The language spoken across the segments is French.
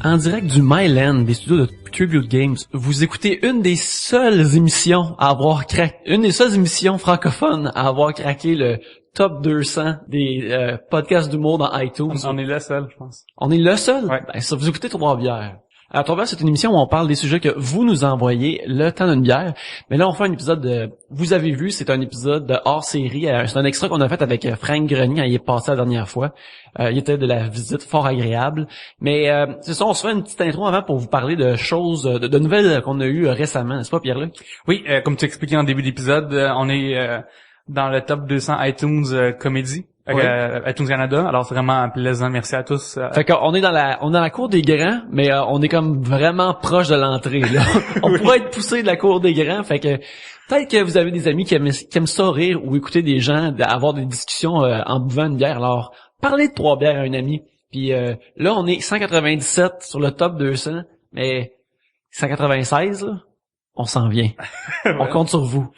En direct du Myland, des studios de Tribute Games, vous écoutez une des seules émissions francophones à avoir craqué le top 200 des podcasts d'humour dans iTunes. On est le seul, je pense. On est le seul? Ouais. Ben, ça, vous écoutez Trois Bières. Alors, Trois Bières, c'est une émission où on parle des sujets que vous nous envoyez le temps d'une bière. Mais là, on fait un épisode de... Vous avez vu, c'est un épisode de hors-série. C'est un extra qu'on a fait avec Frank Grenier quand il est passé la dernière fois. Il était de la visite fort agréable. Mais c'est ça, on se fait une petite intro avant pour vous parler de choses, de nouvelles qu'on a eues récemment, n'est-ce pas, Pierre-Luc? Oui, comme tu expliquais en début d'épisode, on est dans le top 200 iTunes comédie. Oui. iTunes Canada, alors c'est vraiment plaisant, merci à tous. Fait qu'on est dans la cour des grands, mais on est comme vraiment proche de l'entrée, là. On pourrait être poussé de la cour des grands, fait que peut-être que vous avez des amis qui aiment ça rire ou écouter des gens, avoir des discussions en buvant une bière, alors parlez de Trois Bières à un ami. Puis là, on est 197 sur le top 200, mais 196, là, on s'en vient. On compte sur vous.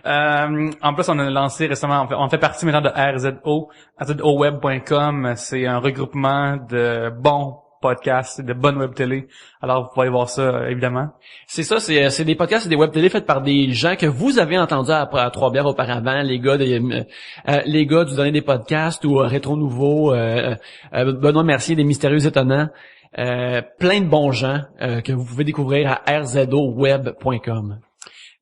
En plus, on a lancé récemment, on fait partie maintenant de RZO, rzoweb.com. C'est un regroupement de bons podcasts, de bonnes web télé. Alors, vous pouvez voir ça, évidemment. C'est ça, c'est des podcasts et des web télé faits par des gens que vous avez entendus à Trois Bières auparavant, les gars du Dernier des podcasts ou Rétro Nouveau, Benoît Mercier des Mystérieux Étonnants, plein de bons gens que vous pouvez découvrir à rzoweb.com.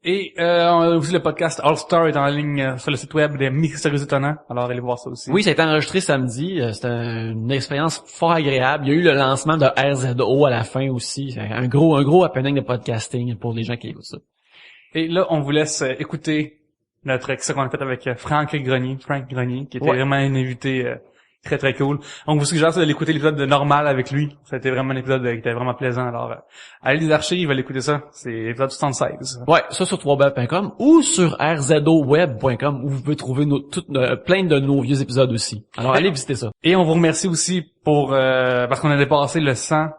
Et on a aussi le podcast All Star est en ligne sur le site web des Mystérieux Étonnants. Alors, allez voir ça aussi. Oui, ça a été enregistré samedi. C'était une expérience fort agréable. Il y a eu le lancement de RZO à la fin aussi. Un gros happening de podcasting pour les gens qui écoutent ça. Et là, on vous laisse écouter notre extrait qu'on a fait avec Frank Grenier, qui était vraiment un invité très très cool. On vous suggère de l'écouter l'épisode de Normal avec lui. Ça a été vraiment un épisode qui était vraiment plaisant. Alors, allez les archives, allez écouter ça. C'est l'épisode 76. Ouais, ça sur troisbières.com ou sur rzoweb.com où vous pouvez trouver plein de nos vieux épisodes aussi. Alors, allez visiter ça. Et on vous remercie aussi pour parce qu'on a dépassé le 5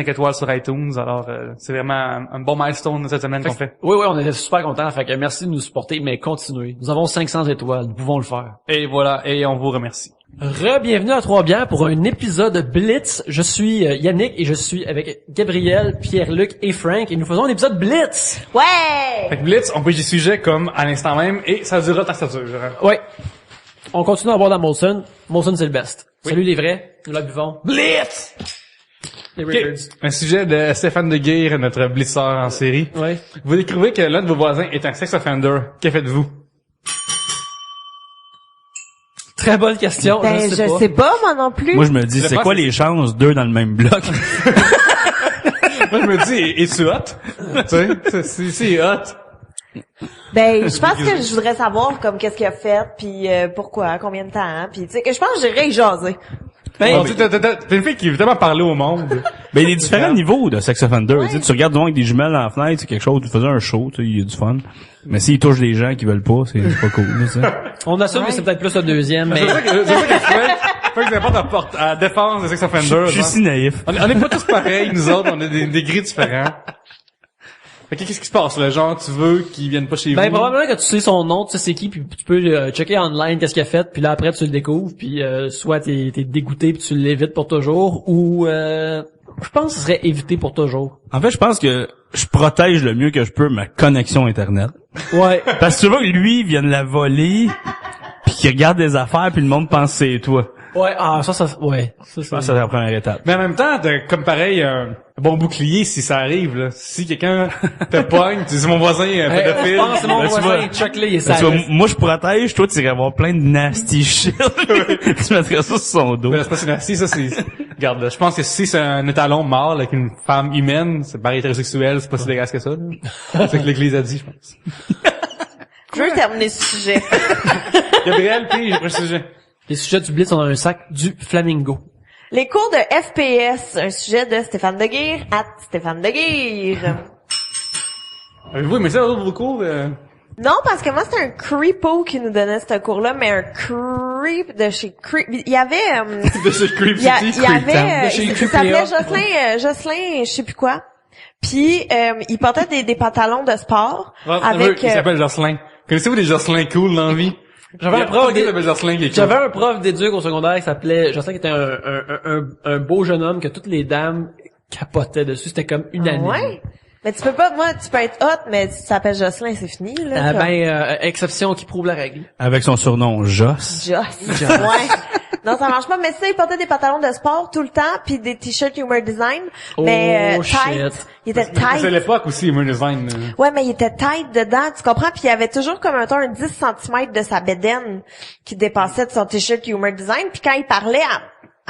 étoiles sur iTunes. Alors, c'est vraiment un bon milestone cette semaine qu'on fait. Oui, on était super contents. Fait que merci de nous supporter, mais continuez. Nous avons 500 étoiles. Nous pouvons le faire. Et voilà, et on vous remercie. Bienvenue à Trois Bières pour un épisode Blitz. Je suis Yannick et je suis avec Gabriel, Pierre-Luc et Frank et nous faisons un épisode Blitz. Ouais! Fait que Blitz, on peut des sujets comme à l'instant même et ça durera tant que ça dure. Ouais. On continue à boire de la Molson. Molson, c'est le best. Oui. Salut les vrais. Nous la buvons. Blitz! Les Records. Un sujet de Stéphane Deguire, notre blitzeur en série. Ouais. Vous découvrez que l'un de vos voisins est un sex offender. Que faites-vous? Très bonne question. Ben, je sais pas, moi non plus. Moi, je me dis, c'est quoi les chances deux dans le même bloc? Moi, je me dis, es-tu hot? Tu sais, c'est hot. Ben, je pense que je voudrais savoir comme qu'est-ce qu'il a fait, puis pourquoi, combien de temps, puis tu sais que je pense que j'irais y jaser. Ben, t'es une fille qui veut tellement parler au monde. Ben, il y a différents niveaux de sex offender. Ouais. Tu regardes du monde avec des jumelles dans la fenêtre, c'est quelque chose, tu faisais un show, il y a du fun. Mais s'il touche des gens qui veulent pas, c'est pas cool, tu sais. On assume que c'est peut-être plus le deuxième, mais... C'est ça que c'est important à défense des sex offenders. Je suis si naïf. On est pas tous pareils, nous autres, on a des grilles différents. Fait que qu'est-ce qui se passe, là? Genre, tu veux qu'ils viennent pas chez vous? Ben, probablement que tu sais son nom, tu sais c'est qui, puis tu peux checker online qu'est-ce qu'il a fait, puis là après tu le découvres, puis soit t'es dégoûté puis tu l'évites pour toujours, ou je pense que ce serait éviter pour toujours. En fait, je pense que je protège le mieux que je peux ma connexion Internet. Ouais. Parce que tu veux que lui vienne la voler, puis qu'il regarde des affaires, puis le monde pense que c'est toi. Ouais, ouais. Ça, c'est la première étape. Mais en même temps, t'as comme pareil un bon bouclier si ça arrive, là. Si quelqu'un te pogne, tu dis, c'est mon voisin, pédophile. Je pense c'est mon voisin, check-le, il est sale. Moi, je protège, toi, tu irais avoir plein de nasty shit. Tu mettrais ça sur son dos. Mais c'est pas si nasty, ça, c'est... Regarde, là, je pense que si c'est un étalon mort, avec une femme humaine, c'est pas hétérosexuel, c'est pas si dégueulasse que ça, là. C'est ce que l'Église a dit, je pense. Je veux terminer ce sujet. Gabriel, puis j'ai pris le sujet. Les sujets du Blitz sont dans un sac du Flamingo. Les cours de FPS, un sujet de Stéphane Deguire, @Stéphane Deguire. Avez-vous aimé ça, vos cours? Non, parce que moi, c'était un creepo qui nous donnait ce cours-là, mais un creep de chez Creep. Il y avait... de chez Creep City. Il y avait... De chez il Creep s'appelait City. Jocelyn, je sais plus quoi. Puis, il portait des pantalons de sport. Avec... Il s'appelle Jocelyn. Connaissez-vous des Jocelyn cool dans la vie? J'avais un prof d'éduc au secondaire qui s'appelait Jocelyn, qui était un beau jeune homme que toutes les dames capotaient dessus. C'était comme unanime. Ouais. Mais tu peux être hot, mais tu t'appelles Jocelyn, c'est fini, là. Exception qui prouve la règle. Avec son surnom Joss. Joss. Ouais. Non, ça marche pas. Mais ça, il portait des pantalons de sport tout le temps, puis des t-shirts Humor Design. Mais tight. Shit. Il était tight. C'est l'époque aussi, Humor Design. Ouais, mais il était tight dedans, tu comprends? Puis il y avait toujours comme un 10 cm de sa bédaine qui dépassait de son t-shirt Humor Design. Puis quand il parlait,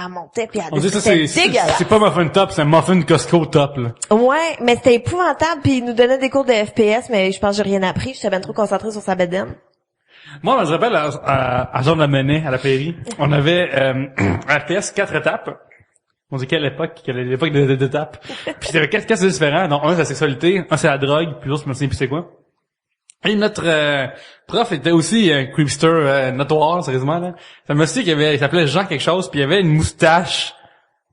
elle montait, puis On dit ça, c'était c'est dégueulasse. pas Muffin Top, c'est Muffin Costco Top, là. Ouais, mais c'était épouvantable, puis il nous donnait des cours de FPS, mais je pense que j'ai rien appris. J'étais bien trop concentrée sur sa bédaine. Moi, je me rappelle, à Jean de la Menet, à la Pairie, on avait, un FPS 4 étapes. On dit quelle époque d'étapes. Puis il y avait 4 cas différents. Donc, un, c'est la sexualité, un, c'est la drogue, puis l'autre, je me souviens plus c'est quoi. Et notre prof était aussi un creepster notoire, sérieusement, là. C'est un monsieur il s'appelait Jean quelque chose, puis il avait une moustache.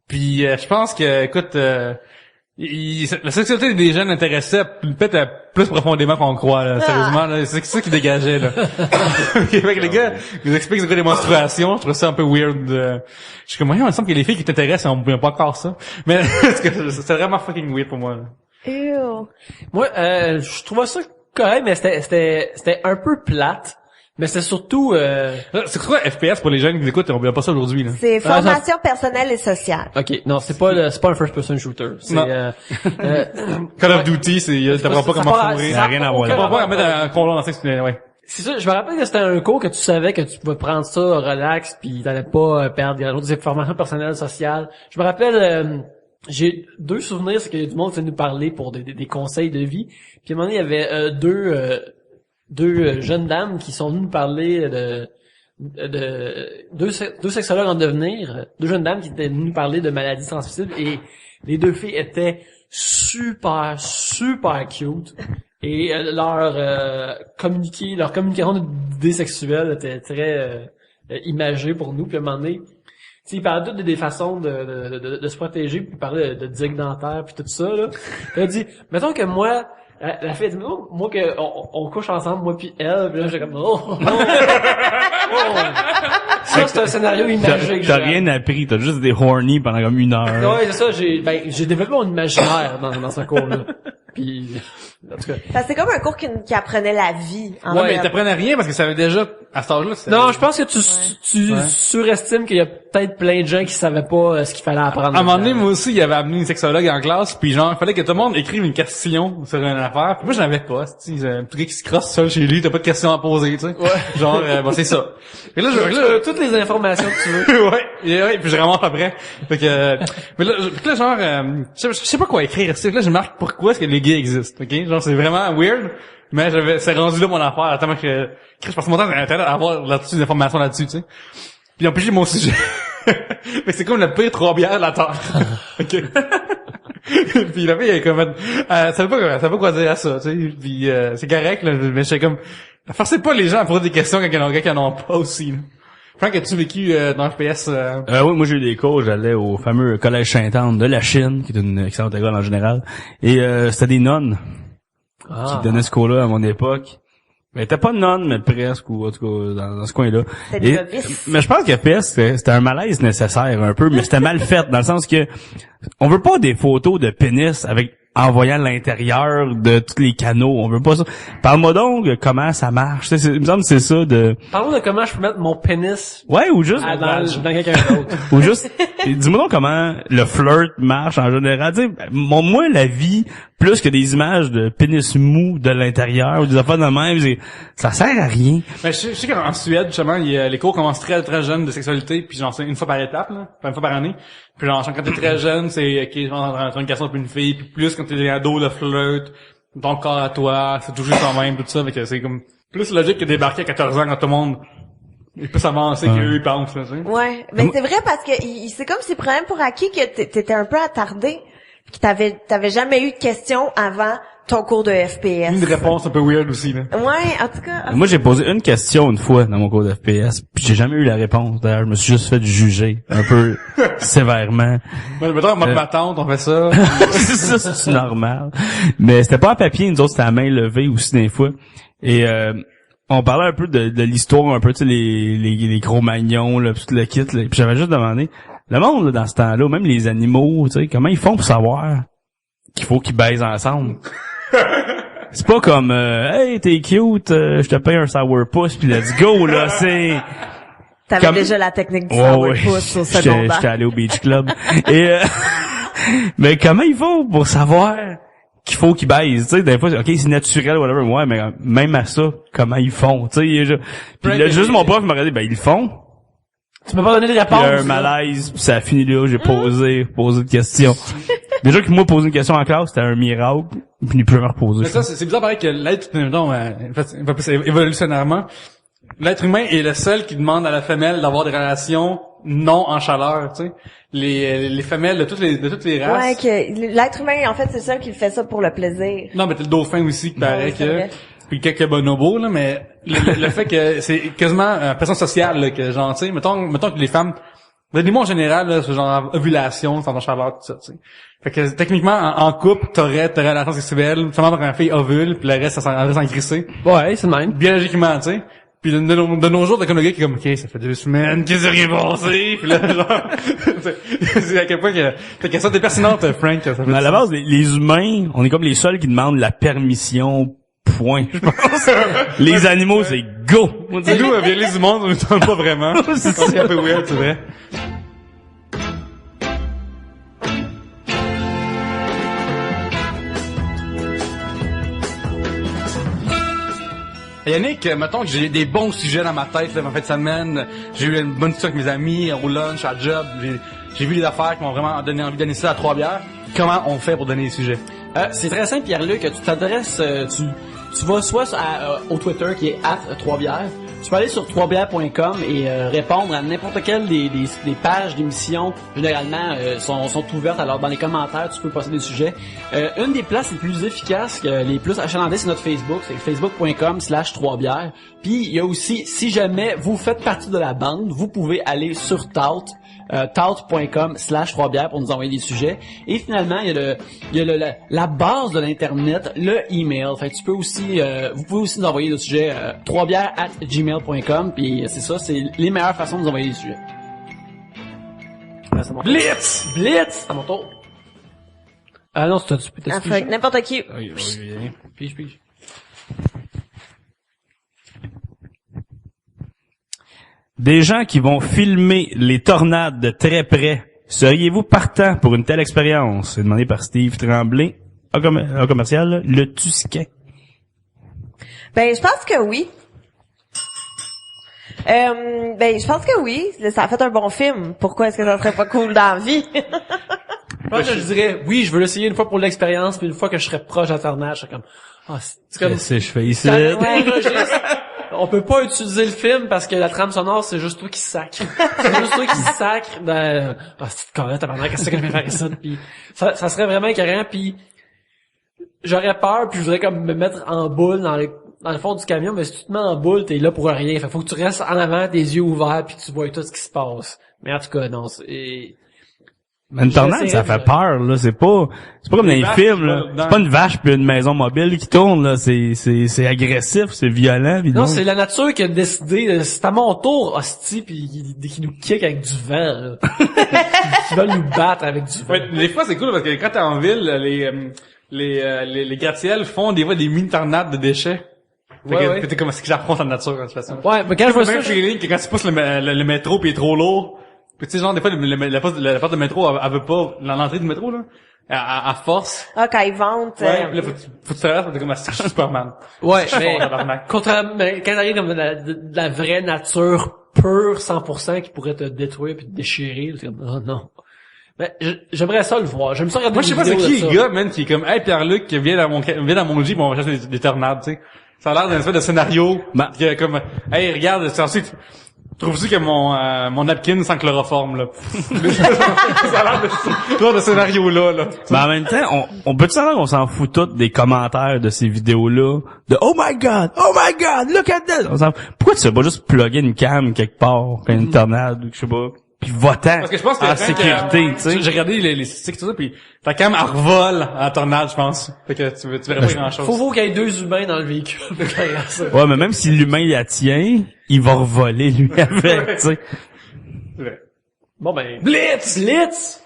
Puis je pense que, écoute, la sexualité des jeunes intéressait peut-être plus profondément qu'on croit, là, sérieusement, là. C'est ça qui dégageait, là. Fait que les gars, ils nous expliquent c'est quoi les menstruations. Je trouve ça un peu weird. Je suis comme, il me semble que les filles qui t'intéressent, on ne pas encore ça. Mais c'est vraiment fucking weird pour moi, là. Ew. Moi, je trouvais ça correct, mais c'était un peu plate. Mais c'est surtout C'est quoi FPS pour les jeunes qui nous écoutent? On ne pas ça aujourd'hui, là. C'est formation personnelle et sociale. OK, non, c'est pas un first person shooter. C'est Call of Duty, t'apprends pas comment fourrer. Ça n'a rien à voir. T'apprends pas à mettre un condom dans le sexe, ouais. C'est ça, je me rappelle que c'était un cours que tu savais que tu pouvais prendre ça relax puis t'allais pas perdre grand chose. C'est formation personnelle sociale. Je me rappelle j'ai 2 souvenirs, c'est qu'il y a du monde qui venait nous parler pour des conseils de vie. Puis à un moment donné, il y avait deux jeunes dames qui sont venues nous parler de deux sexologues en devenir, 2 jeunes dames qui étaient venues nous parler de maladies transmissibles et les 2 filles étaient super cute et leur communication d'idées sexuelles était très imagée pour nous. Puis à un moment donné, ils parlaient toutes des façons de se protéger, puis ils parlaient de digue dentaire puis tout ça, là. Elle a dit, mettons que moi, la fille a dit, moi que on couche ensemble, moi puis elle, puis là j'étais comme, Ça, c'est un scénario imagé. T'as rien appris, t'as juste des horny pendant comme 1 heure. Ouais, c'est ça, j'ai développé mon imaginaire dans ce cours-là. Puis, en tout cas. Ça, c'est comme un cours qui apprenait la vie. Ouais, mais t'apprenais rien parce que ça avait déjà, à cet âge-là, Non, je pense que tu surestimes qu'il y a peut-être plein de gens qui savaient pas ce qu'il fallait apprendre. À un moment donné, moi aussi, il avait amené une sexologue en classe, puis genre, il fallait que tout le monde écrive une question sur une affaire. Puis moi, j'en avais pas, tu sais, un petit gars qui se crosse seul chez lui, t'as pas de questions à poser, tu sais. Ouais. Genre, c'est ça. Et là, toutes les informations que tu veux. ouais, puis je ramasse après. Fait que, mais là, genre, je sais pas quoi écrire. Là, je marque pourquoi est-ce que les gays existent, ok? Genre, c'est vraiment weird. Mais c'est rendu là mon affaire, attends que je passe mon temps sur Internet à avoir là-dessus des informations là-dessus, tu sais. Puis en plus j'ai mon sujet. Mais c'est comme le pire 3 bières de la terre. OK. Puis la fille elle est comme ça veut pas quoi dire à ça, tu sais. Puis c'est correct là, mais j'étais comme forcez pas les gens à poser des questions quand ils en ont pas aussi. Là. Franck, as-tu vécu dans FPS Oui, moi j'ai eu des cours, j'allais au fameux collège Sainte-Anne de la Chine, qui est une excellente école en général. Et c'était des nonnes qui donnaient ce cours-là à mon époque. Mais t'es pas nonne, mais presque, ou en tout cas dans ce coin-là. Mais je pense que FPS, c'était un malaise nécessaire un peu, mais c'était mal fait, dans le sens que on veut pas des photos de pénis avec en voyant l'intérieur de tous les canaux, on veut pas ça. Parle-moi donc comment ça marche. Il me semble que c'est ça de... Parle-moi de comment je peux mettre mon pénis ouais, ou juste dans quelqu'un d'autre. ou juste dis-moi donc comment le flirt marche en général. Tu sais, moi la vie plus que des images de pénis mou de l'intérieur ou des affaires de même, ça sert à rien. Mais je sais qu'en Suède justement, les cours commencent très très jeunes de sexualité, puis genre c'est une fois par étape là, une fois par année. Puis genre quand t'es très jeune, c'est OK, genre entre une garçon et une fille, puis plus quand t'es ado, le flirt, ton corps à toi, c'est toujours quand même tout ça, fait que c'est comme plus logique que débarquer à 14 ans quand tout le monde il peut s'avancer qu'eux ils pensent là, tu sais. Ouais, mais c'est vrai parce que c'est comme s'il prenait pour acquis que t'étais un peu attardé, que t'avais jamais eu de questions avant ton cours de FPS. Une réponse un peu weird aussi là. Ouais, en tout cas. Moi j'ai posé une question une fois dans mon cours de FPS, puis j'ai jamais eu la réponse. D'ailleurs, je me suis juste fait juger un peu sévèrement. Moi, mettons ma tante, on fait ça. C'est ça, c'est normal. Mais c'était pas à papier, nous autres c'était à main levée aussi des fois. Et on parlait un peu de l'histoire, un peu tu sais les Cro-Magnons, là, tout le kit. Là. Puis j'avais juste demandé Le monde, là, dans ce temps-là, même les animaux, tu sais, comment ils font pour savoir qu'il faut qu'ils baisent ensemble? C'est pas comme, hey, t'es cute, je te paye un sourpuss pis let's go, là, c'est... T'avais déjà la technique du sourpuss au secondaire. J'étais allé au Beach Club. Et, mais comment ils font pour savoir qu'il faut qu'ils baisent, tu sais, des fois, ok, c'est naturel, whatever, ouais, mais même à ça, comment ils font, tu sais, puis là, juste mon prof m'a regardé, ben, ils le font. Tu m'as pas donné de réponse. Il y a un malaise, pis ça a fini là, j'ai posé de questions. Déjà que moi, poser une question en classe, c'était un miracle, puis il peut me reposer. Mais ça, c'est bizarre pareil que l'être, évolutionnairement, l'être humain est le seul qui demande à la femelle d'avoir des relations non en chaleur, tu sais. Les femelles de toutes les races. Ouais, que l'être humain, en fait, c'est ça qui fait ça pour le plaisir. Non, mais t'as le dauphin aussi qui paraît c'est vrai. puis quelques bonobos, là, mais le fait que c'est quasiment une personne sociale, là, que genre, tu sais, mettons que les femmes, les mots en général, là, c'est genre ovulation, sans chaleur, tout ça, tu sais. Fait que techniquement, en couple, t'aurais la relation sexuelle, seulement quand la fille ovule, puis le reste, ça reste encrissé. Ouais, c'est le même. Biologiquement, tu sais. Puis de nos jours, t'as comme le gars qui est comme, ok, ça fait 2 semaines qu'il s'est rien passé, puis là, genre, c'est à quel point que ta question était pertinente, Frank. Ça fait Mais à la base, les humains, on est comme les seuls qui demandent la permission, point, je pense. Les animaux, c'est go! nous, violer du monde, on ne demande pas vraiment. C'est un peu weird, c'est vrai. Yannick, mettons que j'ai des bons sujets dans ma tête, là, en fin de semaine. J'ai eu une bonne discussion avec mes amis, au lunch, à job. J'ai vu des affaires qui m'ont vraiment donné envie de donner ça à Trois-Bières. Comment on fait pour donner des sujets? C'est très simple, Pierre-Luc. Tu t'adresses, tu vas soit au Twitter qui est @3bières. Tu peux aller sur 3bières.com et répondre à n'importe quelle des pages d'émissions. Généralement, sont ouvertes. Alors, dans les commentaires, tu peux passer des sujets. Une des places les plus efficaces, les plus achalandées, c'est notre Facebook. C'est facebook.com/3bières. Puis, il y a aussi, si jamais vous faites partie de la bande, vous pouvez aller sur Tout. tout.com/3bières pour nous envoyer des sujets. Et finalement, il y a la base de l'internet, le email. Fait que tu peux aussi, vous pouvez aussi nous envoyer des sujets 3bières@gmail.com. Puis c'est ça, c'est les meilleures façons de nous envoyer des sujets. C'est mon tour. Blitz, à mon tour. Ah non, c'est peut-être Fait que n'importe qui. Pige. Des gens qui vont filmer les tornades de très près. Seriez-vous partant pour une telle expérience? C'est demandé par Steve Tremblay, un commercial, là, le Tusquin. Ben, je pense que oui. Je pense que oui. Ça a fait un bon film. Pourquoi est-ce que ça serait pas cool dans la vie? Je dirais, oui, je veux l'essayer une fois pour l'expérience, puis une fois que je serais proche de la tornade, je serais comme, c'est comme... Qu'est-ce que je fais ici? On peut pas utiliser le film parce que la trame sonore, c'est juste toi qui sacre. C'est juste toi qui sacre dans... c'est correct, tabarnak, qu'est-ce que je vais faire ça? Puis ça serait vraiment écœurant, puis j'aurais peur, puis je voudrais comme me mettre en boule dans le fond du camion, mais si tu te mets en boule, t'es là pour rien. Faut que tu restes en avant, tes yeux ouverts, puis tu vois tout ce qui se passe. Mais en tout cas, non, c'est... Mais une tornade, ça fait peur, là. C'est pas comme dans les films, là. C'est pas une vache puis une maison mobile qui tourne, là. C'est agressif, c'est violent. Non, c'est la nature qui a décidé, c'est à mon tour, hostie, puis qui nous kick avec du vent, là. qui veulent nous battre avec du vent. Ouais, des fois, c'est cool parce que quand t'es en ville, les gratte-ciels font des fois des mini-tornades de déchets. Fait que t'es comme, c'est que j'apprends la nature, de toute façon. Ouais, mais quand je vois ça, feeling que quand tu pousses le métro pis il est trop lourd, puis tu sais, genre, des fois, la porte de métro, elle veut pas, l'entrée du métro, là, à force. Ah, quand ils vendent. Ouais, pis là, faut que tu traverses, t'es comme, c'est Superman. Ouais, mais, quand t'arrives comme de la vraie nature pure, 100%, qui pourrait te détruire pis te déchirer, c'est comme, oh non. Mais, j'aimerais ça le voir. J'aime ça regarder. Moi, je sais pas c'est qui le gars, man, qui est comme, hey, Pierre-Luc, viens dans mon Jeep, on va chercher des tornades, tu sais. Ça a l'air d'un espèce de scénario, qui est comme, hey, regarde, c'est ensuite, trouves-tu que mon napkin sans chloroforme, là? Ça a l'air de ce genre de scénario-là, là. Mais en même temps, on peut savoir qu'on s'en fout tous des commentaires de ces vidéos-là. De oh my god, look at this! Pourquoi tu sais pas juste plugger une cam quelque part, quand une tornade, ou je sais pas, pis votant parce que je pense en sécurité, tu sais. J'ai regardé les statistiques, tout ça, pis ta cam, elle revole en tornade, je pense. Fait que tu verrais pas grand-chose. Faut qu'il y ait 2 humains dans le véhicule. Ouais, mais même si l'humain la tient, il va revoler, lui, avec, tu sais. C'est vrai. Bon ben... Blitz!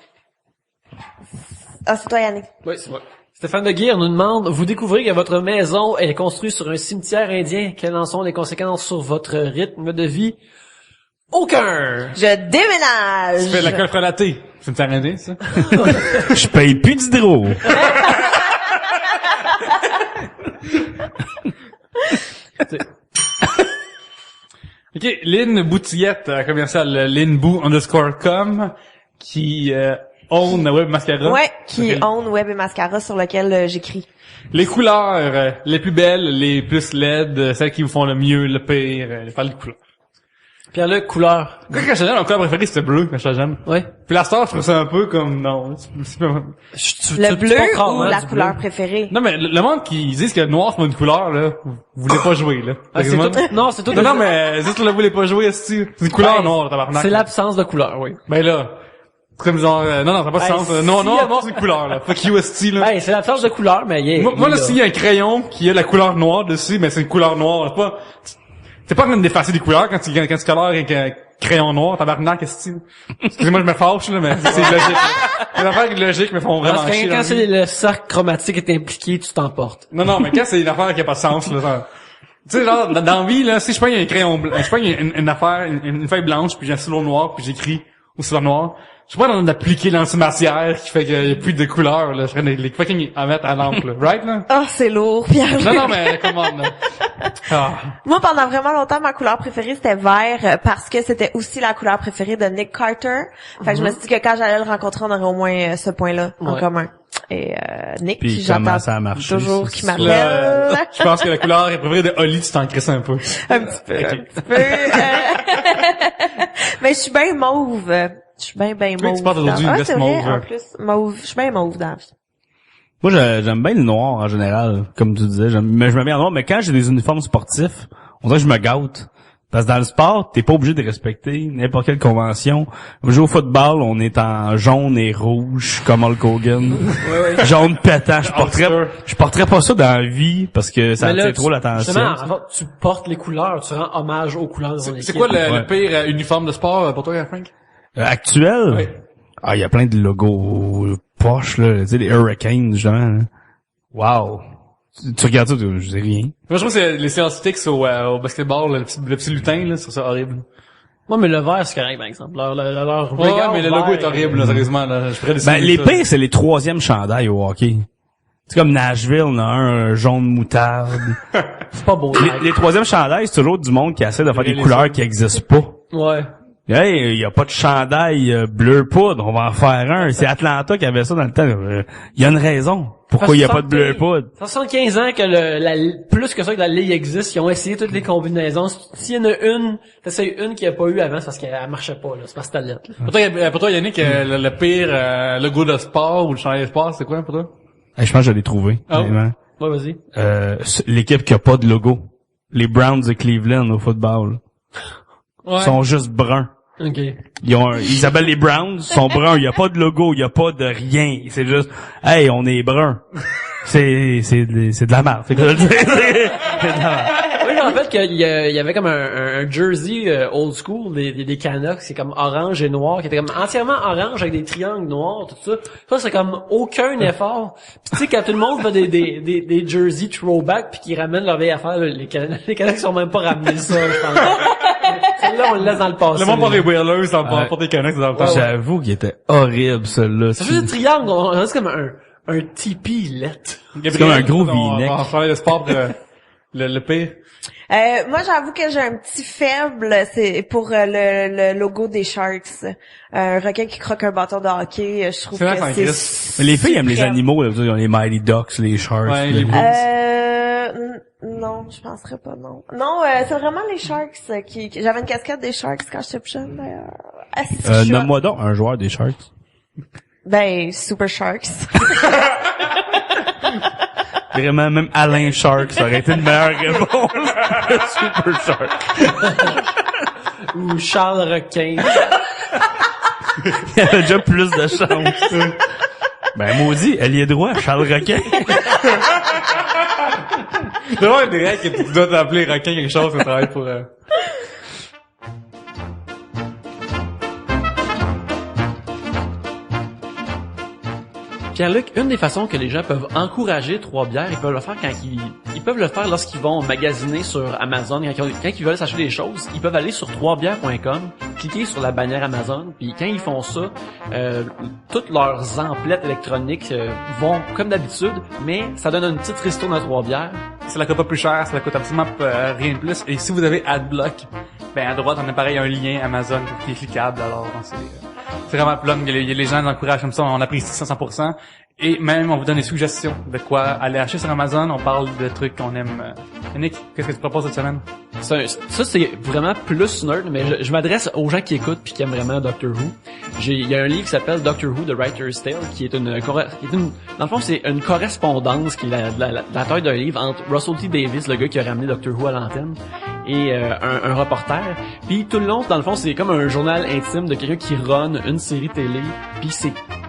Ah, c'est toi, Yannick. Oui, c'est moi. Stéphane de Guire nous demande, vous découvrez que votre maison est construite sur un cimetière indien. Quelles en sont les conséquences sur votre rythme de vie? Aucun! Je déménage! Tu fais de la colle frelatée. C'est une terre indien, ça? Je paye plus d'hydro. OK, Lynn Boutillette, commercial linbou_com, qui own Web Mascara. Ouais, qui Ok. own Web et Mascara sur lequel j'écris. Les couleurs, les plus belles, les plus laides, celles qui vous font le mieux, le pire, parle de couleurs. Pierre-Luc, couleur. Quand j'étais jeune, mon couleur préférée, c'était bleu, quand j'étais jeune. Ouais. Puis la star, je trouve ça un peu comme, non, Le bleu ou la couleur préférée? Non, mais le monde qui disent que le noir, c'est pas une couleur, là, vous voulez pas jouer, là. Ah, c'est tout... Non, c'est tout... Non, mais, juste, là, vous voulez pas jouer, c'est une couleur Ben, noire, tabarnak. C'est l'absence de couleur, oui. Ben là, c'est comme genre, non, ça n'a pas de Ben, sens. si Non, y a- non, c'est une couleur, là. Fuck you, esti, là. Ben, c'est l'absence de couleur, mais Moi, là, s'il y a un crayon qui a la couleur noire dessus, mais c'est une couleur noire, c'est pas, t'es pas en train d'effacer des couleurs quand tu colores avec un crayon noir, tabarnak, esti. Excusez-moi, je me fâche, là, mais c'est logique, là. Les affaires logiques me font vraiment Parce que chier. quand là. c'est le cercle chromatique est impliqué, tu t'emportes. Non, mais quand c'est une affaire qui a pas de sens, là, ça... Tu sais, genre, dans la vie, là, si je prends un crayon blanc, je prends une affaire, une feuille blanche, puis j'ai un stylo noir, puis j'écris au stylo noir, je suis pas dans d'appliquer l'antimacière qui fait qu'il y a plus de couleurs, là. Je serais les fucking à mettre à lampe, là. Right, là? Ah, c'est lourd, Pierre. Non, mais, comment, là? Ah. Moi, pendant vraiment longtemps, ma couleur préférée, c'était vert, parce que c'était aussi la couleur préférée de Nick Carter. Fait que je me suis dit que quand j'allais le rencontrer, on aurait au moins ce point-là en Ouais. commun. Et Nick, Puis j'attends comment ça a marché, toujours ça, qu'il c'est m'appelle. Je pense que la couleur préférée de Holly, tu t'en crisses un peu. Un petit peu, un petit peu. Mais je suis bien mauve. Je suis bien Oui, mauve. tu portes aujourd'hui une Ah, veste c'est vrai, mauve. en plus. Mauve. Je suis bien mauve dans la vie. Moi, j'aime bien le noir en général, comme tu disais. Mais je me mets en noir, mais quand j'ai des uniformes sportifs, on dirait que je me gâte. Parce que dans le sport, t'es pas obligé de respecter n'importe quelle convention. On joue au football, on est en jaune et rouge, comme Hulk Hogan. Jaune pétant. Je porterais pas ça dans la vie, parce que ça Mais là, attire trop l'attention. Justement, en fait, tu portes les couleurs, tu rends hommage aux couleurs de ton équipe. C'est quoi le Ouais. pire uniforme de sport pour toi, Frank? Actuel? Oui. Ah, il y a plein de logos poches, là. Tu sais, les Hurricanes, justement. Là. Wow. Tu regardes ça, je sais rien. Moi, je trouve que c'est les Celtics au basketball, le petit lutin, là, c'est ça horrible. Moi, mais le vert, c'est correct, par exemple. Leur Ouais, regard mais le vert, logo est horrible, là, sérieusement, là. Je pourrais Ben, dessiner les ça. pires, c'est les troisièmes chandails au hockey. C'est comme Nashville, on a un jaune moutarde. C'est pas beau. les troisièmes chandails, c'est toujours du monde qui essaie de faire des couleurs qui existent pas. Ouais. Hey, y a pas de chandail bleu poudre, on va en faire un. C'est Atlanta qui avait ça dans le temps. Y a une raison. Pourquoi y a pas de bleu poudre? Ça fait 75 ans que plus que ça que la ligue existe, ils ont essayé toutes les combinaisons. S'il y en a une, t'essayes une qu'il n'y a pas eu avant, c'est parce qu'elle marchait pas, là. C'est parce que c'était lettre, là. Pour toi, Yannick, le pire logo de sport ou le chandail de sport, c'est quoi pour toi? Hey, je pense que je l'ai trouvé. Ah. Vraiment. Ouais, vas-y. L'équipe qui a pas de logo. Les Browns de Cleveland au football. Ouais. Ils sont juste bruns. OK. Ils s'appellent les Browns, ils sont bruns, il y a pas de logo, il y a pas de rien. C'est juste, hey, on est bruns. C'est de la merde. C'est quoi je veux dire? C'est de la merde. Oui, je me rappelle qu'il y avait comme un jersey old school des Canucks, c'est comme orange et noir, qui était comme entièrement orange avec des triangles noirs, tout ça. Ça, c'est comme aucun effort. Puis tu sais, quand tout le monde fait des jerseys throwback puis qu'ils ramènent leur vieille affaire, les Canucks sont même pas ramenés ça, je pense. Celle-là, on le laisse dans le passé. Le monde pour là. des Whalers, pour des Canucks dans le temps. J'avoue qu'il était horrible, celui-là. Ça fait des triangles, c'est comme un tipi lettre. C'est comme un gros V-neck. On va parler de sport pour le pire. Moi, j'avoue que j'ai un petit faible, c'est pour le logo des Sharks. Un requin qui croque un bâton de hockey, je trouve C'est vrai que qu'en c'est Christ. Mais les filles aiment les suprême. animaux, là. Ils ont les Mighty Ducks, les Sharks. Ouais, là. les Non, je penserais pas, non. Non, c'est vraiment les Sharks qui... J'avais une casquette des Sharks quand j'étais plus jeune, d'ailleurs. Ah, c'est que je suis- Nomme-moi donc un joueur des Sharks. Ben, Super Sharks. Vraiment, même Alain Shark, ça aurait été une meilleure réponse. Super Shark. Ou Charles Requin. Il y avait déjà plus de chance. Ben, maudit, elle y est droit, Charles Requin. C'est vraiment des règles que tu dois t'appeler requin quelque chose, ça travaille pour... Pierre-Luc, une des façons que les gens peuvent encourager Trois Bières, ils peuvent le faire ils peuvent le faire lorsqu'ils vont magasiner sur Amazon, quand ils veulent s'acheter des choses, ils peuvent aller sur troisbières.com, cliquer sur la bannière Amazon, puis quand ils font ça, toutes leurs emplettes électroniques vont comme d'habitude, mais ça donne une petite ristourne à Trois Bières. Ça la coûte pas plus cher, ça la coûte absolument rien de plus. Et si vous avez AdBlock, ben à droite on a pareil un lien Amazon qui est cliquable, alors c'est vraiment plum. Les gens nous encouragent comme ça, on apprécie ça 100%. Et même, on vous donne des suggestions de quoi aller acheter sur Amazon. On parle de trucs qu'on aime. Nick, qu'est-ce que tu proposes cette semaine? Ça, c'est vraiment plus nerd, mais je m'adresse aux gens qui écoutent puis qui aiment vraiment Doctor Who. Il y a un livre qui s'appelle Doctor Who, The Writer's Tale, qui est dans le fond, c'est une correspondance qui est la taille d'un livre entre Russell T Davies, le gars qui a ramené Doctor Who à l'antenne, et un reporter. Puis tout le long, dans le fond, c'est comme un journal intime de quelqu'un qui run une série télé, puis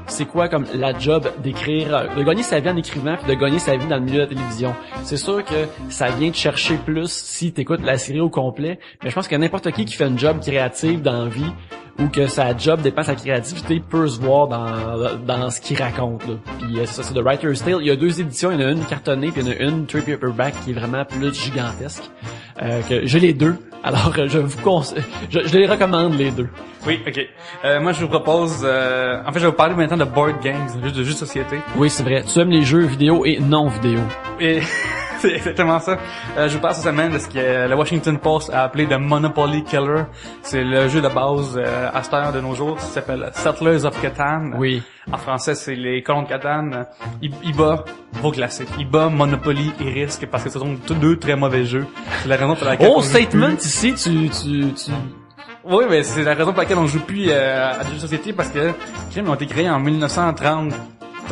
c'est quoi comme la job d'écrire, de gagner sa vie en écrivant puis de gagner sa vie dans le milieu de la télévision. C'est sûr que ça vient te chercher plus si t'écoutes la série au complet, mais je pense que n'importe qui fait une job créative dans la vie ou que sa job dépend de sa créativité peut se voir dans ce qu'il raconte, là. Puis ça, c'est The Writer's Tale. Il y a 2 éditions, il y en a une cartonnée puis il y en a une trade paperback qui est vraiment plus gigantesque. Que j'ai les 2. Alors je les recommande les 2. Oui, ok. Moi je vous propose en fait je vais vous parler maintenant de board games, juste de jeux de société. Oui, c'est vrai. Tu aimes les jeux vidéo et non vidéo. Et c'est exactement ça. Je vous parle cette semaine de ce que le Washington Post a appelé le Monopoly Killer. C'est le jeu de base à cette heure de nos jours. Ça s'appelle Settlers of Catan. Oui. En français, c'est les colons de Catan. Il bat vos classiques. Il bat Monopoly et Risk parce que ce sont tous 2 très mauvais jeux. C'est la raison pour laquelle statement ici, tu... Oui, mais c'est la raison pour laquelle on joue plus à des jeux de société parce que ils ont été créés en 1930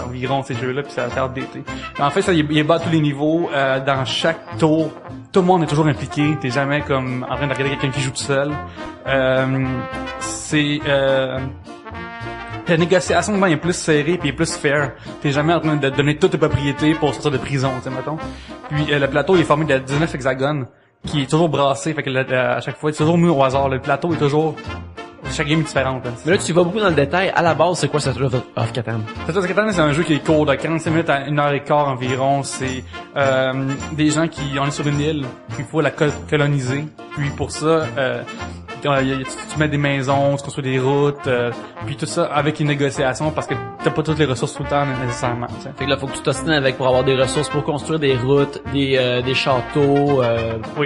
environ ces jeux-là puis ça a été d'été. En fait, ça il bat tous les niveaux dans chaque tour. Tout le monde est toujours impliqué, t'es jamais comme en train de regarder quelqu'un qui joue tout seul. La négociation est plus serrée puis est plus fair. T'es jamais en train de donner toutes tes propriétés pour sortir de prison, tu sais, mettons. Puis le plateau il est formé de 19 hexagones qui est toujours brassé, fait que à chaque fois c'est toujours mis au hasard. Le plateau est toujours chaque game est différente. Hein. Mais là, tu vas beaucoup dans le détail. À la base, c'est quoi Settlers of Catan? Settlers of Catan, c'est un jeu qui est court, de 45 minutes à 1h15 environ. C'est des gens qui on est sur une île, puis il faut la coloniser. Puis pour ça, tu mets des maisons, tu construis des routes, puis tout ça avec une négociation parce que t'as pas toutes les ressources tout le temps nécessairement. T'sais. Fait que là, faut que tu t'ostines avec pour avoir des ressources pour construire des routes, des châteaux,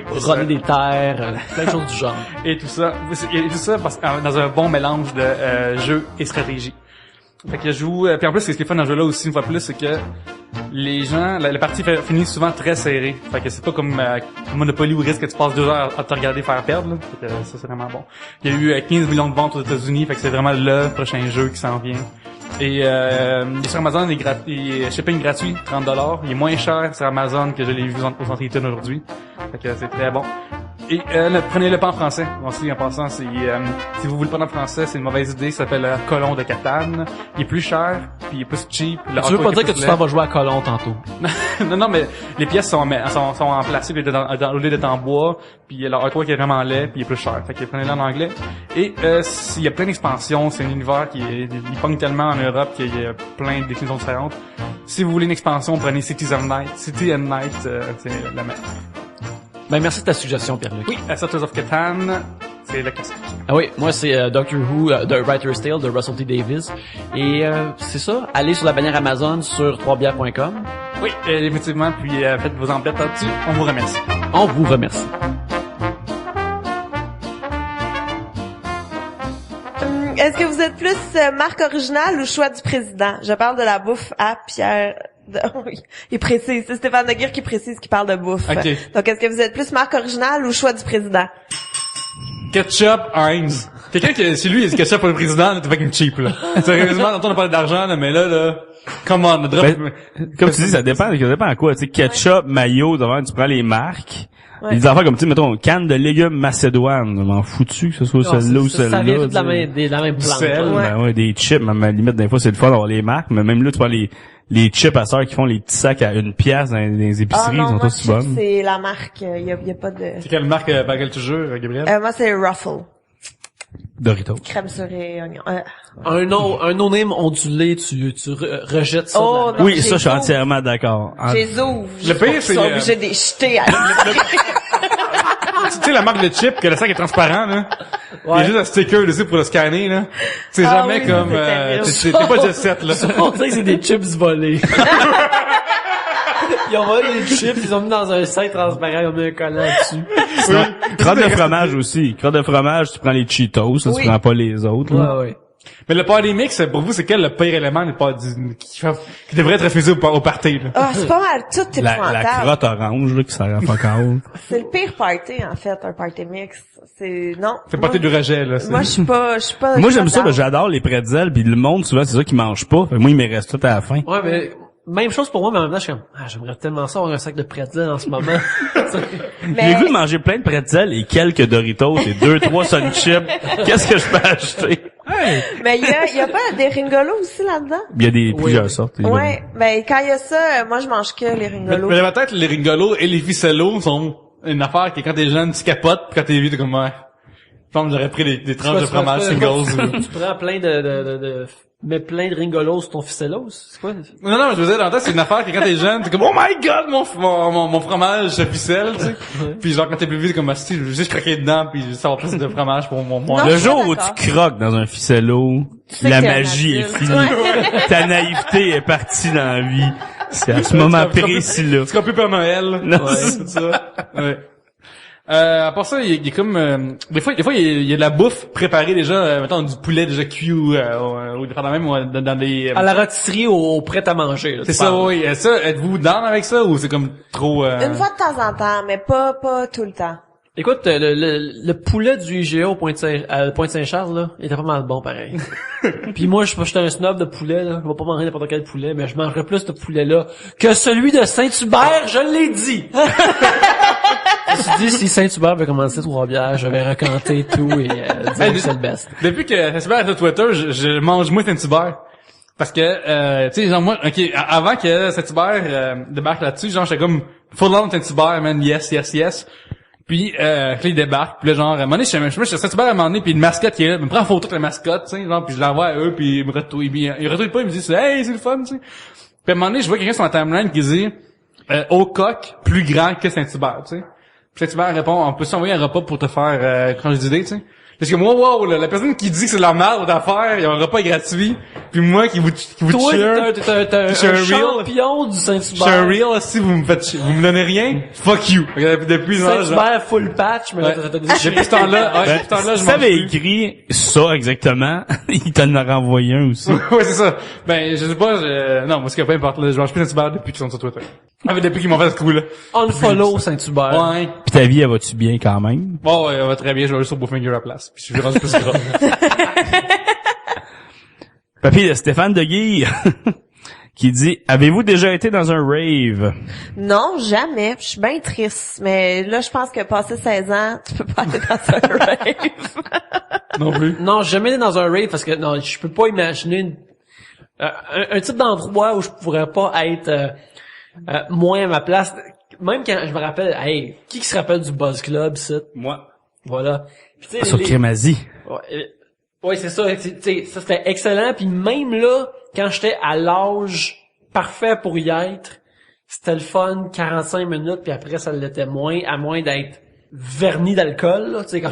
runner des terres, plein de choses du genre. Et tout ça parce que dans un bon mélange de jeu et stratégie. Fait que je joue, puis en plus, ce qui est fun dans ce jeu-là aussi, une fois plus, c'est que les gens, la partie finit souvent très serrée. Fait que c'est pas comme Monopoly où il risque que tu passes 2 heures à te regarder faire perdre, là. Fait que ça, c'est vraiment bon. Il y a eu 15 millions de ventes aux États-Unis, fait que c'est vraiment le prochain jeu qui s'en vient. Et sur Amazon, il est shipping gratuit, $30. Il est moins cher sur Amazon que je l'ai vu au Centre Eaton aujourd'hui. Fait que c'est très bon. Et prenez-le pas en français. Aussi, en passant, si vous voulez pas en français, c'est une mauvaise idée. Ça s'appelle Colon de Catan. Il est plus cher, puis il est plus cheap. Tu veux pas dire que tu t'en vas jouer à Colon tantôt? non, mais les pièces sont en plastique au lieu d'être en bois, puis leur artwork est vraiment laid, puis il est plus cher. Fait que prenez-le en anglais. Et il y a plein d'expansions. C'est un univers il pogne tellement en Europe qu'il y a plein de déclinaisons différentes. Si vous voulez une expansion, prenez City and Night, c'est la meilleure. Ben merci de ta suggestion, Pierre-Luc. Oui, Settlers of Catan, c'est le classique. Ah oui, moi c'est Doctor Who, The Writer's Tale de Russell T Davies. Et c'est ça, allez sur la bannière Amazon sur troisbières.com. Oui, effectivement, puis faites vos emplettes là-dessus. On vous remercie. On vous remercie. Est-ce que vous êtes plus marque originale ou choix du président? Je parle de la bouffe à Pierre... Oui, il précise. C'est Stéphane Deguire qui précise qu'il parle de bouffe. Okay. Donc, est-ce que vous êtes plus marque originale ou choix du président? Ketchup Heinz. Quelqu'un qui, si lui, il dit ketchup pour le président, t'es fucking cheap, là. Sérieusement, tantôt on a parlé d'argent, là, mais là, come on, comme tu dis, ça dépend à quoi, tu sais, ketchup, mayo, tu prends les marques. Ouais. Des affaires comme, tu sais, mettons, canne de légumes macédoine, je m'en foutu que ce soit celle-là ou celle-là. Ça vient tout de la même plante. Ben ouais, des chips, même à la limite, des fois, c'est le fun d'avoir les marques, mais même là, tu vois les chips à sœur qui font les petits sacs à 1 pièce dans les épiceries, ils sont aussi bonnes. C'est la marque, y a pas de... C'est quelle marque par laquelle tu jures, Gabriel? Moi, c'est Ruffle. Doritos. Crème surée, oignon. Un no-name ondulé, tu rejettes ça. Oh, de la- non. Oui, ça, je suis j'ai entièrement d'accord. J'ai ouvre. Le pire, c'est, Ils sont obligés de les jeter à Tu sais, la marque de chip, que le sac est transparent, là. Il y a juste un sticker dessus pour le scanner, là. C'est Ah jamais oui, comme, c'est t'es pas jet set, là. On dirait que c'est des chips volés. Ils ont volé des chips, ils ont mis dans un sac transparent, ils ont mis un collant dessus. Sinon, crotte de fromage aussi. Crotte de fromage, tu prends les Cheetos, ça, Oui. tu prends pas les autres, là. Ouais. Mais le party mix, pour vous, c'est quel le pire élément qui devrait être refusé au party, là? Ah, c'est pas mal tout La épouvantable. crotte orange, là, qui s'en rend pas compte. C'est le pire party, en fait, un party mix. Non. C'est party du rejet, là. Moi, je suis pas Moi, j'aime ça, down. là, j'adore les pretzels, puis le monde, souvent, c'est ça qu'ils mangent pas. Fait que moi, il me reste tout à la fin. Ouais, mais même chose pour moi, mais en même temps, je suis comme, j'aimerais tellement ça avoir un sac de pretzels en ce moment. Mais- J'ai vu manger plein de pretzels et quelques Doritos et 2-3 Sun Chips. Qu'est-ce que je peux acheter? Mais il y a pas des ringolos aussi là-dedans? Il y a plusieurs sortes. Ouais. Ben, quand il y a ça, moi, je mange que les ringolos. Mais peut-être les ringolos et les ficellos sont une affaire que quand t'es jeune, tu capotes, pis quand t'es vieux, t'es comme, ouais. Je pense que j'aurais pris des tranches de fromage singles. Tu prends plein mais plein de ringolos sur ton ficellos, c'est quoi? Non, mais je veux dire, dans le temps, c'est une affaire que quand t'es jeune, t'es comme, oh my god, mon fromage se ficelle, tu sais. Puis genre, quand t'es plus vieux, t'es comme, si, je veux juste craquer dedans, puis je veux savoir plus de fromage pour mon Non, Le je suis jour où d'accord. tu croques dans un ficello, sais la que t'es un magie est adulte. finie. Ouais. Ta naïveté est partie dans la vie. C'est à ce moment précis-là. Tu seras plus Père Noël. Non, Ouais, c'est ça. Ouais. À part ça, il y a comme des fois il y a de la bouffe préparée déjà, mettons du poulet déjà cuit ou pendant même dans des À la rôtisserie au prêt à manger, là, c'est tu ça, parles. oui. Ça, êtes-vous down avec ça ou c'est comme trop Une fois de temps en temps, mais pas tout le temps. Écoute, le poulet du IGA au Pointe-Saint-Charles, là, il était pas mal bon, pareil. Puis moi, j'étais un snob de poulet, là. Je vais pas manger n'importe quel poulet, mais je mangerais plus de poulet-là que celui de Saint-Hubert, je l'ai dit! Je me suis dit, si Saint-Hubert veut commencer Trois-Bières, je vais raconter tout et dire que c'est le best. Depuis que Saint-Hubert est sur Twitter, je mange moins Saint-Hubert. Parce que, tu sais, genre moi, ok, avant que Saint-Hubert débarque là-dessus, genre j'étais comme full on Saint-Hubert, man, yes. Puis, il débarque, puis là, genre, à un moment donné, je suis Saint-Hubert à un moment donné, puis une mascotte qui est là, me prend en photo avec la mascotte, tu sais, genre, puis je l'envoie à eux, puis ils me retouillent, ils retouillent pas, ils me disent, hey, c'est le fun, tu sais. Puis à un moment donné, je vois quelqu'un sur ma timeline qui dit, au coq, plus grand que Saint-Hubert, tu sais. Puis Saint-Hubert répond, on peut s'envoyer un repas pour te faire congé d'idée, tu sais. Parce que moi, wow, là, la personne qui dit que c'est de la merde d'affaire, il y a un repas gratuit, puis moi qui vous Toi, cheer. t'es un Je suis un real. champion du Je suis un Saint-Hubert. real, si vous me donnez rien, fuck you. Depuis genre, Saint-Hubert full patch, mais là, Ouais. t'as déchiré. depuis ce temps-là, ouais, depuis ce temps-là, je Si mange t'avais plus. écrit ça exactement, il t'en aurait envoyé un aussi. Ouais, c'est ça. Ben, je sais pas, non, moi, ce qui peu importe, là, je mange plus Saint-Hubert depuis qu'ils sont sur Twitter. Ah, mais depuis qu'ils m'ont fait ce coup-là. Unfollow Saint-Hubert. Ouais. Puis ta vie, elle va-tu bien quand même? Bon, ouais, va très bien, je vais juste sur Bowfinger à la place. Puis je suis rendu plus gras. Papy, Stéphane Deguire, qui dit, avez-vous déjà été dans un rave? Non, jamais. Je suis bien triste. Mais là, je pense que passé 16 ans, tu peux pas aller dans un rave. Non plus. Non, j'ai jamais été dans un rave parce que non, je peux pas imaginer un type d'endroit où je pourrais pas être moins à ma place. Même quand je me rappelle, hey, qui se rappelle du Buzz Club, ça? Moi. Voilà. Puis, tu sais, Sur Crémazie. Ouais, c'est ça. Tu sais, ça c'était excellent. Puis même là, quand j'étais à l'âge parfait pour y être, c'était le fun 45 minutes, puis après ça l'était moins, à moins d'être verni d'alcool, là, tu sais, comme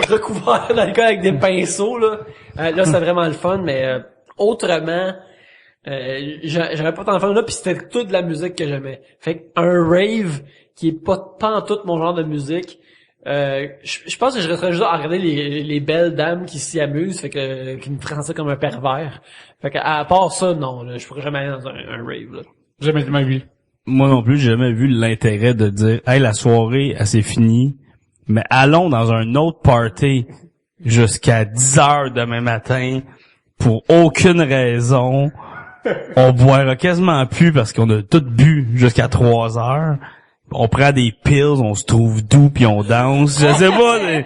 recouvert d'alcool avec des pinceaux, là. Là, c'était vraiment le fun, mais autrement, j'avais pas tant de fun là, puis c'était toute de la musique que j'aimais. Fait qu'un rave qui est pas en tout mon genre de musique, je pense que je resterais juste à regarder les belles dames qui s'y amusent, fait que qui me prennent ça comme un pervers. Fait que à part ça, non, là, je pourrais jamais aller dans un rave, là. Jamais de ma vie. Moi non plus, j'ai jamais vu l'intérêt de dire, hey, la soirée, elle s'est finie, mais allons dans un autre party jusqu'à 10 heures demain matin pour aucune raison. On boira quasiment plus parce qu'on a tout bu jusqu'à 3 heures. On prend des pills, on se trouve doux puis on danse. Je sais pas, mais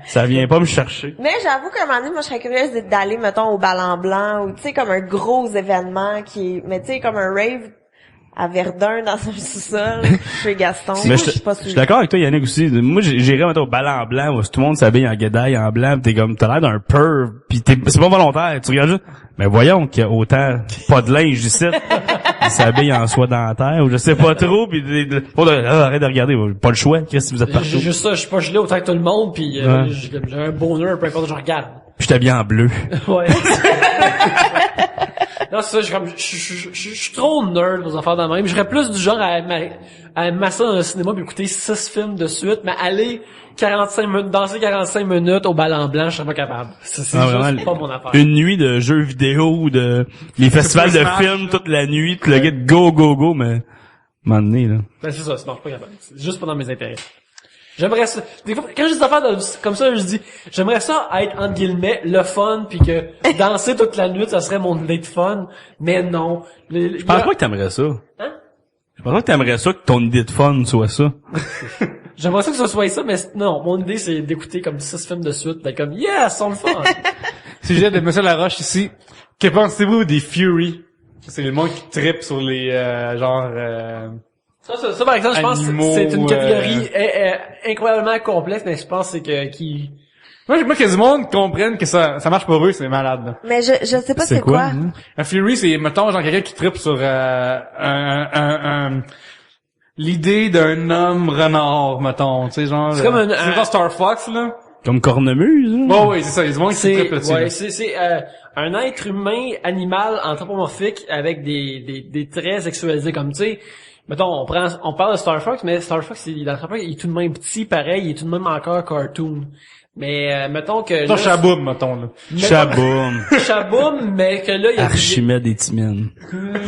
ça vient pas me chercher. Mais j'avoue qu'à un moment donné, moi, je serais curieuse d'aller, mettons, au Ballon Blanc, ou tu sais, comme un gros événement qui est, mais tu sais, comme un rave, à Verdun dans un sous-sol chez Gaston. Mais Moi, je suis pas suis d'accord avec toi, Yannick, aussi. Moi, j'irais, mettons, au bal en blanc, où tout le monde s'habille en guédaille, en blanc, pis t'es comme, t'as l'air d'un perv, pis c'est pas volontaire. Tu regardes juste, mais voyons qu'il y a autant pas de linge ici. Ils s'habillent en soie dentaire, ou je sais pas trop, pis arrête de regarder, pas le choix, qu'est-ce que vous êtes partout. J'ai juste ça, je suis pas gelé autant que tout le monde, puis j'ai un bonheur, peu importe, je regarde. Puis je t'habille en bleu. Ouais. Non, c'est ça, je suis trop nerd pour affaires de même. J'aurais plus du genre à m'asseoir dans le cinéma puis écouter 6 films de suite, mais aller 45 minutes, danser 45 minutes au bal en blanc, je serais pas capable. C'est juste pas mon affaire. Une nuit de jeux vidéo ou de les festivals de films toute la nuit, le gars de go, mais à un moment donné, là. Ben c'est ça, sinon je suis pas capable. C'est juste pas dans mes intérêts. J'aimerais ça. Des fois, quand j'ai des affaires comme ça, je dis, j'aimerais ça être, entre guillemets, le fun, puis que danser toute la nuit, ça serait mon date fun. Mais non. Je pense pas que t'aimerais ça. Hein? Je pense pas que t'aimerais ça, que ton idée de fun soit ça. J'aimerais ça que ce soit ça, mais non, mon idée, c'est d'écouter comme 6 films de suite, d'être comme, yeah, c'est le fun. Si j'ai de Monsieur Laroche ici, que pensez-vous des Fury? C'est le monde qui trippe sur les, Ça, par exemple, je pense animaux, que c'est une catégorie incroyablement complexe, mais je pense que c'est qui... Moi, que du monde comprenne que ça marche pour eux, c'est malade, là. Mais je sais pas c'est quoi. Un Fury, c'est, mettons, genre quelqu'un qui trippe sur, l'idée d'un homme renard, mettons, tu sais, genre... C'est comme c'est genre Star Fox, là. Comme cornemuse, hein? Oh oui, c'est ça, il y a du monde qui trippe là-dessus. Ouais, là. c'est un être humain animal anthropomorphique avec des traits sexualisés comme tu sais. Mettons, on parle de Star Fox, mais Star Fox, il est tout de même petit, pareil, il est tout de même encore cartoon. Mais mettons que C'est Shaboom, mettons, là. Shaboom, mais que là il y a Archimède et Timène.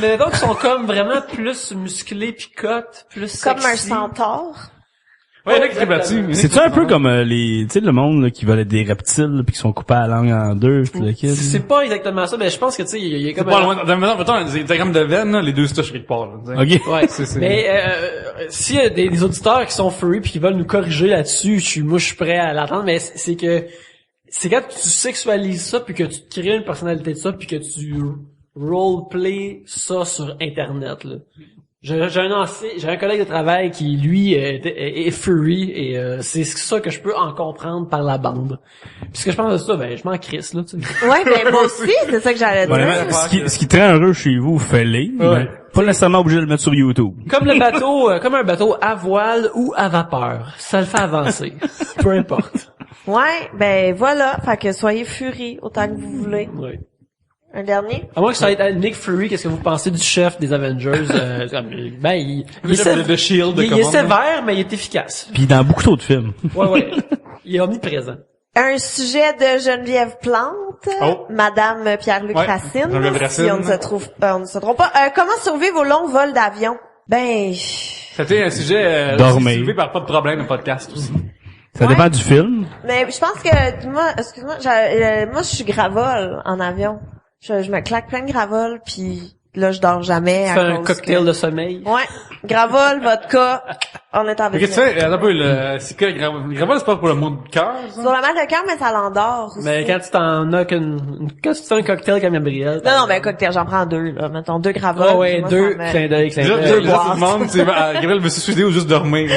mais donc ils sont comme vraiment plus musclés puis cotes, plus Comme sexy. un centaure. Ouais, il y en a qui trippent là-dessus. C'est-tu un peu comme les, tu sais, le monde là, qui veulent être des reptiles là, puis qui sont coupés à la langue en deux, puis le kid. C'est pas exactement ça, mais je pense que tu sais il y a C'est comme pas loin. Mettons, les diagrammes de veine, là, les deux se touchent quelque part, là. Ok. Ouais, C'est- mais s'il y a des auditeurs qui sont furry puis qui veulent nous corriger là-dessus, je suis prêt à l'entendre, mais c'est que c'est quand tu sexualises ça puis que tu te crées une personnalité de ça puis que tu roleplay ça sur internet là. J'ai un collègue de travail qui lui est furry et c'est ça que je peux en comprendre par la bande. Puis ce que je pense de ça, ben je m'en crisse là, tu sais. Ouais, mais moi aussi, c'est ça que j'allais dire. Ouais, ce qui te rend heureux chez vous, fais-les. Ouais. Pas nécessairement obligé de le mettre sur YouTube. Comme le bateau, comme un bateau à voile ou à vapeur, ça le fait avancer. Peu importe. Ouais, ben voilà, fait que soyez furie autant que vous voulez. Ouais. Un dernier? À moins que ça ait Nick Fury, qu'est-ce que vous pensez du chef des Avengers? Ben, il de Shield, il est comment, sévère, mais il est efficace. Puis dans beaucoup d'autres films. Ouais. Il est omniprésent. Un sujet de Geneviève Plante, Oh. Madame Pierre-Luc Ouais, Racine, Geneviève Racine. si on ne se trompe pas. Comment survivre aux longs vols d'avion? Ben, C'était un sujet Dormir. soulevé par pas de problème, un podcast aussi. Ça Ouais. dépend du film. mais je pense que moi, excuse-moi, moi je suis gravole en avion. Je me claque plein de gravole puis là je dors jamais. Tu à fais un cause cocktail que- de sommeil. Ouais, gravole, vodka, on est en Mais qu'est-ce que business. tu fais? Un peu, c'est que Gravol, c'est pas pour le mot de cœur, ça? Sur le mal de cœur, mais ça l'endort aussi. Mais quand tu t'en as quand tu fais un cocktail comme Gabriel. Non, mais un cocktail, j'en prends 2, là. Mettons 2 gravoles. Oh ouais, puis moi, 2 ça me- clin d'œil, Déjà, clin d'œil. tu demandes, c'est, Gabriel veut se suicider ou juste dormir?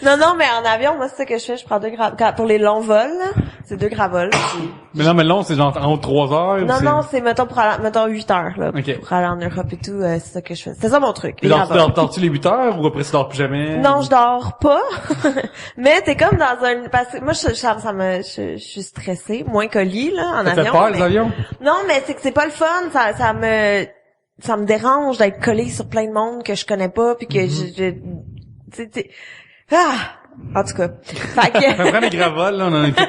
Non, mais en avion, moi, c'est ça que je fais. Je prends 2 gravoles. Pour les longs vols, là, c'est 2 gravoles. puis- Mais non, mais long, c'est genre en haut de 3 heures. Non, c'est, mettons, mettons 8 heures, là. Ok. Pour aller en Europe et tout, c'est ça que je fais. C'est ça mon truc. Tu Les gravoles. dors-tu les 8 heures ou après tu dors plus jamais? Non, je dors pas. Mais t'es comme dans un, parce que moi, je suis stressée, moins qu'au lit, là, en Ça avion. fait peur, mais- les avions? Non, mais c'est que c'est pas le fun. Ça me dérange d'être collé sur plein de monde que je connais pas, puis que en tout cas. Fait que, Ça prend des gravoles, là, on en a équipe,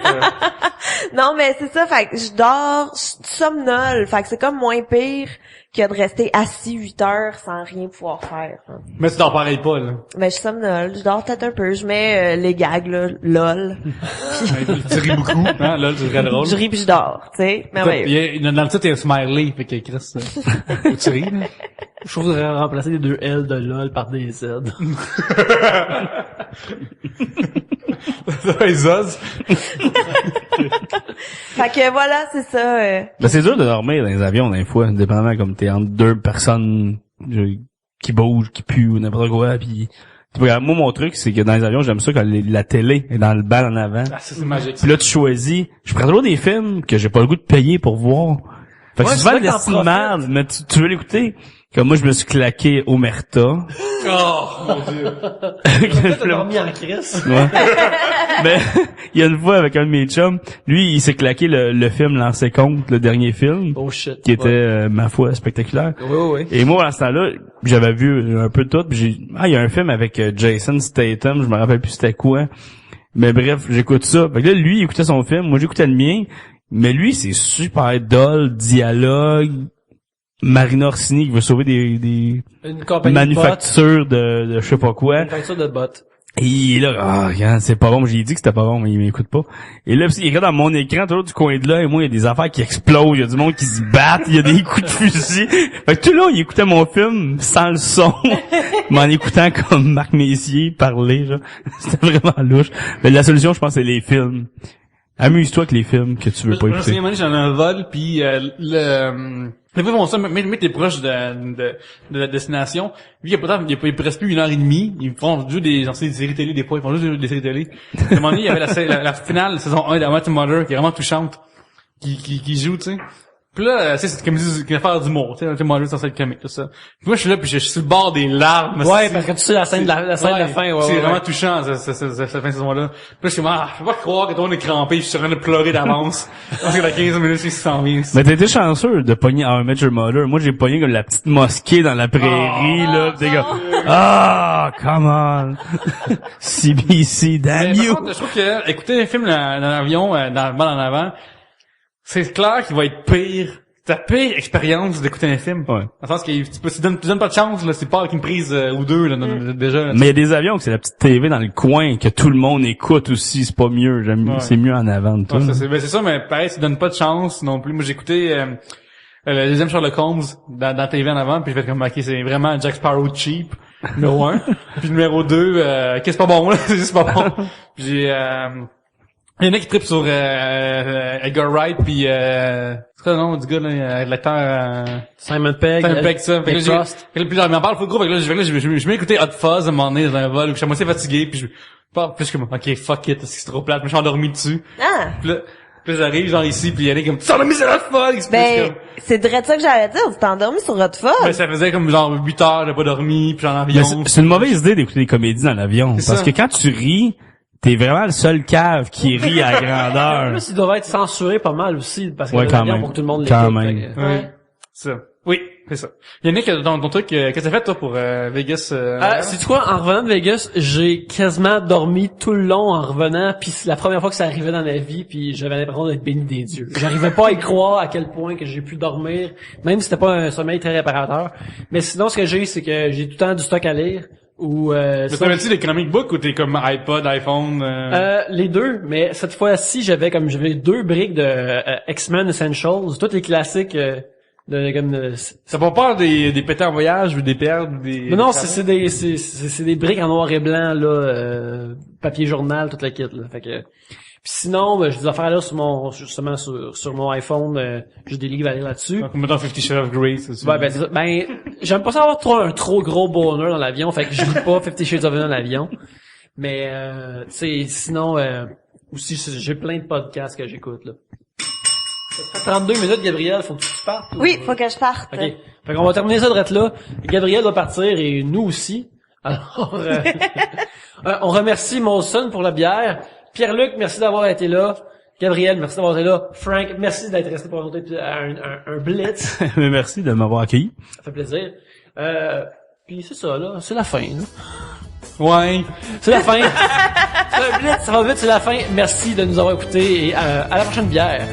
non, mais c'est ça, fait que je dors, je somnole, fait que c'est comme moins pire que de rester assis 8 heures sans rien pouvoir faire. Hein. Mais tu dors pareil pas, là. Ben, je somnole, je dors peut-être un peu, je mets les gags, là, lol. Tu ris beaucoup, hein, là, c'est très drôle. Je ris puis je dors, tu sais. Mais Dans le titre, il y a un smiley, fait que Chris, faut que tu ris, là. Je trouve que remplacer les 2 L de LOL par des Z. Ça va, les os. Fait que voilà, c'est ça. Ben, c'est dur de dormir dans les avions, des fois, dépendamment comme t'es entre 2 personnes qui bouge, qui pue ou n'importe quoi. Puis moi, mon truc, c'est que dans les avions, j'aime ça quand la télé est dans le bal en avant. Ah, c'est magique. Puis là, tu choisis. Je prends toujours des films que j'ai pas le goût de payer pour voir. Fait que Ouais, c'est souvent c'est des vrai que t'en styles merde, mais tu veux l'écouter. Comme moi, je me suis claqué Omerta. Oh, mon Dieu. T'as dormi en crise. Ouais. Mais il y a une fois avec un de mes chums, lui, il s'est claqué le film Lancé compte, le dernier film, Oh shit. qui était, ma foi, spectaculaire. Oui. Et moi, à ce temps-là, j'avais vu un peu de tout, puis il y a un film avec Jason Statham, je me rappelle plus c'était quoi. Mais bref, j'écoute ça. Fait que là, lui, il écoutait son film, moi j'écoutais le mien, mais lui, c'est super dull, dialogue, Marina Orsini qui veut sauver des Une compagnie manufactures de je sais pas de quoi. bots. Manufacture de bots. Et il est là, regarde, c'est pas bon. J'ai dit que c'était pas bon, mais il m'écoute pas. Et là, il regarde dans mon écran, toujours du coin de là, et moi, il y a des affaires qui explosent, il y a du monde qui se battent, il y a des coups de fusil. Fait que tout là, il écoutait mon film sans le son, mais en écoutant comme Marc Messier parler, genre. C'était vraiment louche. Mais la solution, je pense, c'est les films. Amuse-toi avec les films que tu veux pas écouter. J'en ai un vol, puis les fois, ils font ça, mais t'es proche de la destination. Lui, il reste plus 1h30. Ils font juste des séries télé, des fois. Ils font juste des séries télé. À un moment donné, il y avait la finale, saison 1 de How I Met Your Mother, qui est vraiment touchante. Qui joue, tu sais. Puis là, tu sais, c'est comme une affaire d'humour, tu sais, How I Met Your Mother, c'est censé être comique, tout ça. Puis moi, je suis là, puis je suis sur le bord des larmes. Ouais, parce que tu sais la scène de la fin, ouais. C'est vraiment touchant, cette fin de saison-là. Puis là, je suis comme, je peux pas croire que tout le monde est crampé, je suis en train de pleurer d'avance. Parce que dans 15 minutes, il s'en vient. Mais t'as été chanceux de pogner How I Met Your Mother. Moi, j'ai pogné comme la petite mosquée dans la prairie, là. Pis t'es comme, come on. CBC, damn Mais you. par contre, je trouve que écouter un film dans l'avion, dans le en avant, c'est clair qu'il va être pire. Ta pire expérience d'écouter un film. Ouais. Dans le sens que tu donnes pas de chance, là. C'est pas avec une prise ou deux, là, déjà. Là, Mais il y a des avions que c'est la petite TV dans le coin que tout le monde écoute aussi, c'est pas mieux. Ouais. C'est mieux en avant de tout. Ouais, c'est ça, mais pareil, ça donne pas de chance non plus. Moi, j'ai écouté le deuxième Sherlock Holmes dans TV en avant, puis j'ai fait comme, ok, c'est vraiment Jack Sparrow cheap, numéro 1. Puis numéro 2, c'est pas bon, là, c'est juste pas bon. Puis j'ai il y en a qui trippent sur Edgar Wright, puis c'est quoi le nom du gars, là, l'acteur Simon Pegg. ça. Fait que là, puis là, il m'en parle, faut gros, fait que là, je m'ai écouté Hot Fuzz à un moment donné dans un vol, puis je suis à moitié fatigué, puis je parle plus comme, ok, fuck it, c'est trop plate, mais je suis endormi dessus. Ah! Puis là, j'arrive genre ici, puis il y en a comme, tu t'en as mis sur Hot Fuzz! Ben, c'est direct ça que j'allais dire. Tu t'es endormi sur Hot Fuzz? Ben, ça faisait comme genre 8 heures, j'ai pas dormi, puis en avion. Mais c'est une mauvaise idée d'écouter des comédies dans l'avion. C'est Parce ça. que quand tu ris, t'es vraiment le seul cave qui rit à En grandeur. plus, il doit être censuré pas mal aussi, parce que Ouais, quand l'avion, même. pour que tout le monde Quand l'écoute. même. Fait que- Ouais. Ça. Oui, c'est ça. Yannick, ton truc, qu'est-ce que t'as fait, toi, pour Vegas? sais-tu quoi? En revenant de Vegas, j'ai quasiment dormi tout le long en revenant, puis c'est la première fois que ça arrivait dans la vie, puis j'avais l'impression d'être béni des dieux. J'arrivais pas à y croire à quel point que j'ai pu dormir, même si c'était pas un sommeil très réparateur. Mais sinon, ce que j'ai, c'est que j'ai tout le temps du stock à lire, ou Mais t'avais-tu des comic books ou t'es comme iPod, iPhone? les deux, mais cette fois-ci, j'avais 2 briques de X-Men Essentials, tous les classiques T'as pas peur des pétés en voyage ou des pertes ou des... Non, c'est des briques en noir et blanc là, papier journal, toute la kit là. Fait que puis sinon, j'ai des affaires là sur mon iPhone, j'ai des livres à lire là-dessus. Comme mettons 50 Shades of Grey, c'est ça. Ouais, ben c'est ça. Ben j'aime pas ça avoir un trop gros bonheur dans l'avion, fait que je lis pas 50 Shades of Grey dans l'avion. Mais tu sais, sinon aussi j'ai plein de podcasts que j'écoute là. Ça fait 32 minutes, Gabriel, faut que tu partes. Oui, faut que je parte. OK. Fait qu'on va terminer ça de là. Gabriel va partir et nous aussi. Alors, on remercie Molson pour la bière. Pierre-Luc, merci d'avoir été là. Gabriel, merci d'avoir été là. Frank, merci d'être resté pour un blitz. Merci de m'avoir accueilli. Ça fait plaisir. Puis c'est ça, là. C'est la fin, là. Ouais. C'est la fin. C'est un blitz, ça va vite, c'est la fin. Merci de nous avoir écoutés et à la prochaine bière.